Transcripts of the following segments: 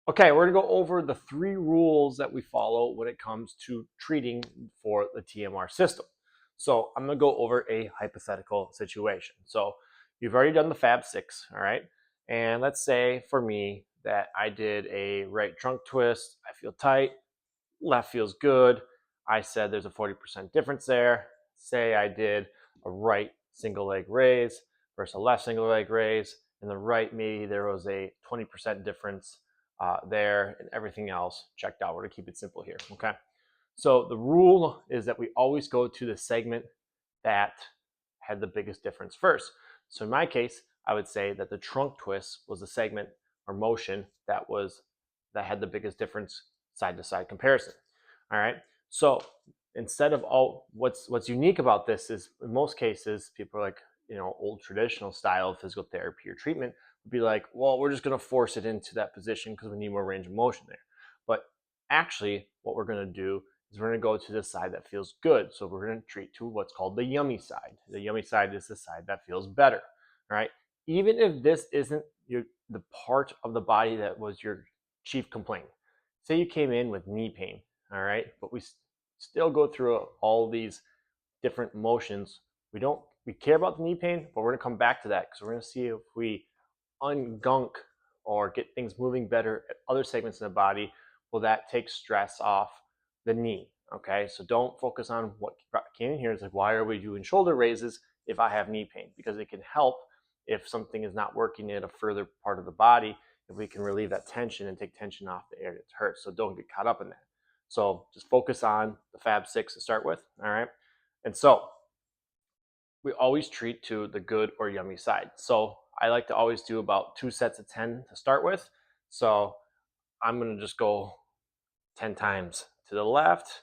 Okay, we're gonna go over the 3 rules that we follow when it comes to treating for the TMR system. So I'm gonna go over a hypothetical situation. So you've already done the Fab 6, all right? And let's say for me that I did a right trunk twist, I feel tight, left feels good. I said there's a 40% difference there. Say I did a right single leg raise versus a left single leg raise. And the right, maybe there was a 20% difference there, and everything else checked out. We're gonna keep it simple here, okay? So the rule is that we always go to the segment that had the biggest difference first. So in my case, I would say that the trunk twist was the segment or motion that had the biggest difference side to side comparison. All right. So instead of what's unique about this is in most cases people are like, old traditional style of physical therapy or treatment would be like, well, we're just going to force it into that position because we need more range of motion there. But actually what we're going to do is we're going to go to the side that feels good. So we're going to treat to what's called the yummy side. The yummy side is the side that feels better. All right. Even if this isn't the part of the body that was your chief complaint. Say you came in with knee pain, all right, but we still go through all these different motions. We care about the knee pain, but we're gonna come back to that because we're gonna see if we ungunk or get things moving better at other segments in the body. Will that take stress off the knee? Okay, so don't focus on what came in here. It's like, why are we doing shoulder raises if I have knee pain? Because it can help if something is not working in a further part of the body, if we can relieve that tension and take tension off the area that's hurt. So don't get caught up in that. So just focus on the Fab 6 to start with, all right? And so we always treat to the good or yummy side. So I like to always do about 2 sets of 10 to start with. So I'm gonna just go 10 times to the left,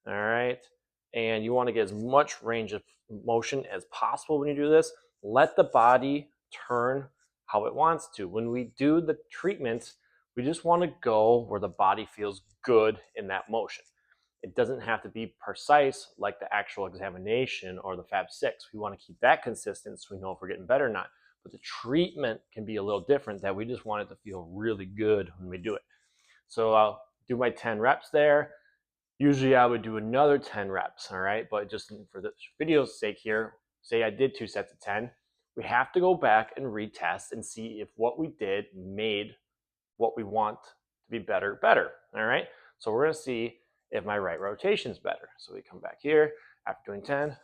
all right? And you wanna get as much range of motion as possible when you do this. Let the body turn how it wants to. When we do the treatment, we just wanna go where the body feels good in that motion. It doesn't have to be precise like the actual examination or the Fab 6. We want to keep that consistent so we know if we're getting better or not. But the treatment can be a little different, that we just want it to feel really good when we do it. So I'll do my 10 reps there. Usually I would do another 10 reps, all right? But just for the video's sake here, say I did 2 sets of 10, we have to go back and retest and see if what we did made what we want to be better, all right? So we're gonna see if my right rotation is better. So we come back here after doing 10,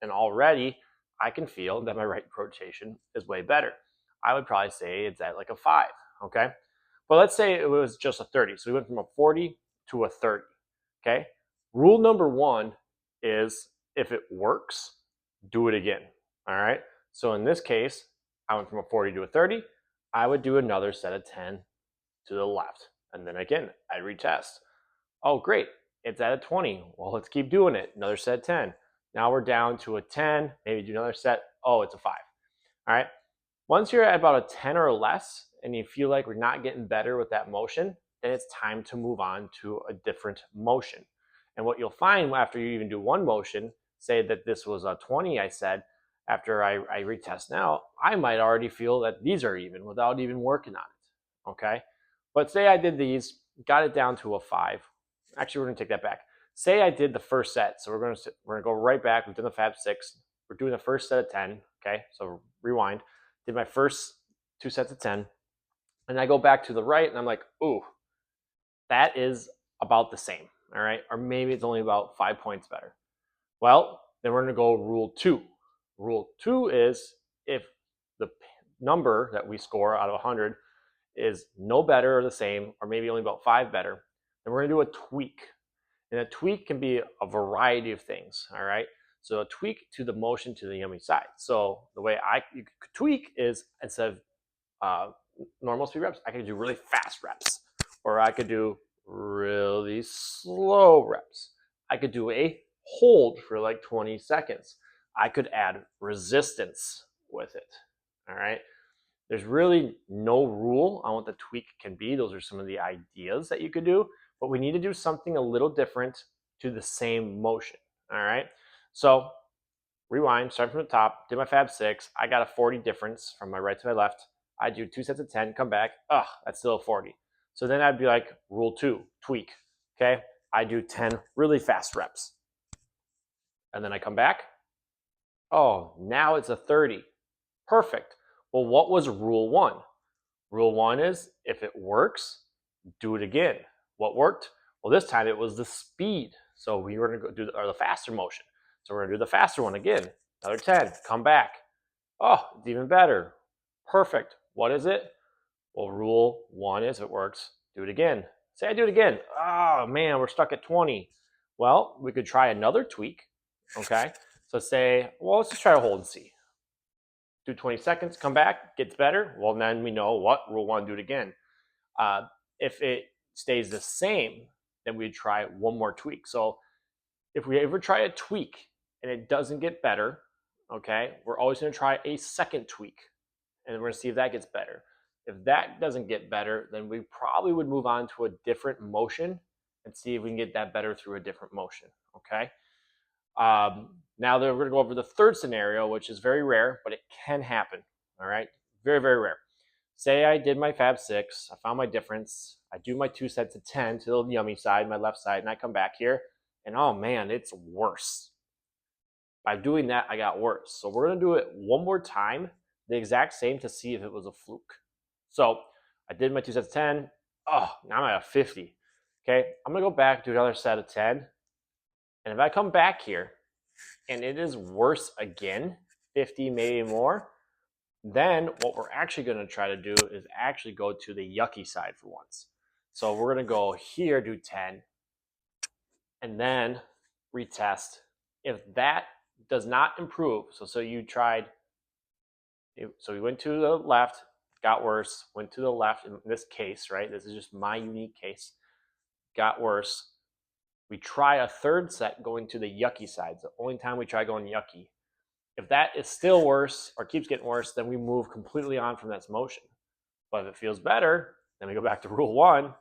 and already I can feel that my right rotation is way better. I would probably say it's at like a 5, okay? But let's say it was just a 30. So we went from a 40 to a 30, okay? Rule number 1 is if it works, do it again, all right? So in this case, I went from a 40 to a 30. I would do another set of 10 to the left. And then again, I retest. Oh, great. It's at a 20. Well, let's keep doing it. Another set 10. Now we're down to a 10. Maybe do another set. Oh, it's a 5. All right. Once you're at about a 10 or less and you feel like we're not getting better with that motion, then it's time to move on to a different motion. And what you'll find after you even do one motion, say that this was a 20, I said, after I retest now, I might already feel that these are even without even working on it. Okay. But say I did these, got it down to a 5. Actually, we're going to take that back. Say I did the first set. So we're going to go right back. We've done the Fab 6. We're doing the first set of 10. Okay. So rewind. Did my first 2 sets of 10. And I go back to the right and I'm like, ooh, that is about the same. All right. Or maybe it's only about 5 points better. Well, then we're going to go rule 2. Rule 2 is if the number that we score out of 100 is no better or the same, or maybe only about 5 better, then we're going to do a tweak. And a tweak can be a variety of things, all right? So a tweak to the motion to the yummy side. So the way you could tweak is instead of normal speed reps, I could do really fast reps, or I could do really slow reps. I could do a hold for like 20 seconds. I could add resistance with it, all right? There's really no rule on what the tweak can be. Those are some of the ideas that you could do, but we need to do something a little different to the same motion, all right? So rewind, start from the top, did my Fab 6. I got a 40 difference from my right to my left. I do 2 sets of 10, come back. That's still a 40. So then I'd be like, rule 2, tweak. Okay, I do 10 really fast reps. And then I come back. Oh, now it's a 30. Perfect. Well, what was rule 1? Rule 1 is if it works, do it again. What worked? Well, this time it was the speed. So we were going to go do the faster motion. So we're going to do the faster one again. Another 10. Come back. Oh, it's even better. Perfect. What is it? Well, rule 1 is if it works, do it again. Say I do it again. Oh, man, we're stuck at 20. Well, we could try another tweak. Okay. So say, well, let's just try to hold and see. Do 20 seconds, come back, gets better. Well, then we know what rule 1, do it again. If it stays the same, then we'd try one more tweak. So if we ever try a tweak and it doesn't get better, okay, we're always going to try a second tweak and we're going to see if that gets better. If that doesn't get better, then we probably would move on to a different motion and see if we can get that better through a different motion, okay? Now we're going to go over the third scenario, which is very rare, but it can happen, all right? Very, very rare. Say I did my Fab 6, I found my difference, I do my 2 sets of 10 to the yummy side, my left side, and I come back here, and oh man, it's worse. By doing that, I got worse. So we're going to do it one more time, the exact same, to see if it was a fluke. So I did my 2 sets of 10. Oh, now I'm at a 50. Okay, I'm going to go back, do another set of 10. And if I come back here and it is worse again, 50, maybe more, then what we're actually going to try to do is actually go to the yucky side for once. So we're going to go here, do 10, and then retest. If that does not improve, so you tried, so we went to the left, got worse, went to the left in this case, right? This is just my unique case, got worse. We try a third set going to the yucky side. It's the only time we try going yucky. If that is still worse or keeps getting worse, then we move completely on from that motion. But if it feels better, then we go back to rule 1,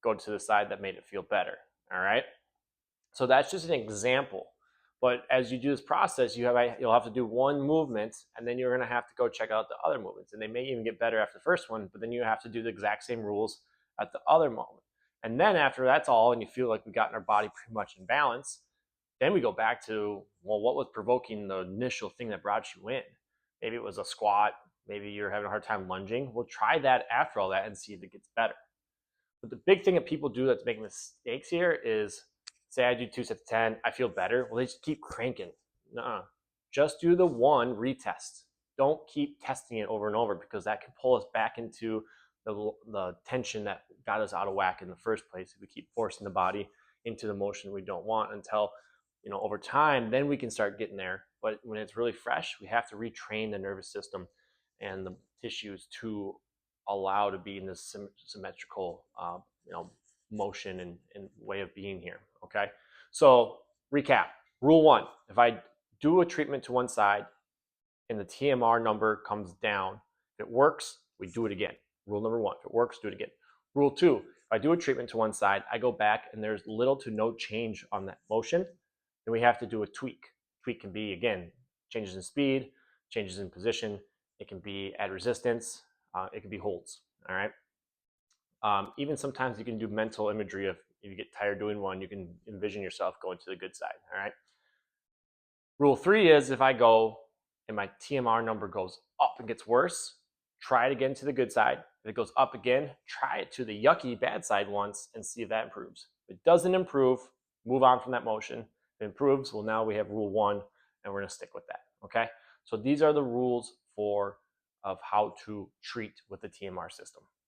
go to the side that made it feel better, all right? So that's just an example. But as you do this process, you'll have to do one movement, and then you're going to have to go check out the other movements. And they may even get better after the first one, but then you have to do the exact same rules at the other moment. And then after that's all, and you feel like we've gotten our body pretty much in balance, then we go back to, well, what was provoking the initial thing that brought you in? Maybe it was a squat. Maybe you're having a hard time lunging. We'll try that after all that and see if it gets better. But the big thing that people do that's making mistakes here is, say I do 2 sets of 10, I feel better. Well, they just keep cranking. Nuh-uh. Just do the one retest. Don't keep testing it over and over, because that can pull us back into the tension that got us out of whack in the first place. If we keep forcing the body into the motion we don't want, until, over time, then we can start getting there. But when it's really fresh, we have to retrain the nervous system and the tissues to allow to be in this symmetrical, motion and way of being here. Okay, so recap. Rule 1: if I do a treatment to one side and the TMR number comes down, if it works, we do it again. Rule number 1: if it works, do it again. Rule 2: if I do a treatment to one side, I go back and there's little to no change on that motion, then we have to do a tweak. Tweak can be, again, changes in speed, changes in position. It can be add resistance. It can be holds. All right. Even sometimes you can do mental imagery of, if you get tired doing one, you can envision yourself going to the good side. All right. Rule 3 is, if I go and my TMR number goes up and gets worse, try it again to the good side. If it goes up again, try it to the yucky bad side once and see if that improves. If it doesn't improve, move on from that motion. If it improves, well, now we have rule 1 and we're going to stick with that. Okay. So these are the rules of how to treat with the TMR system.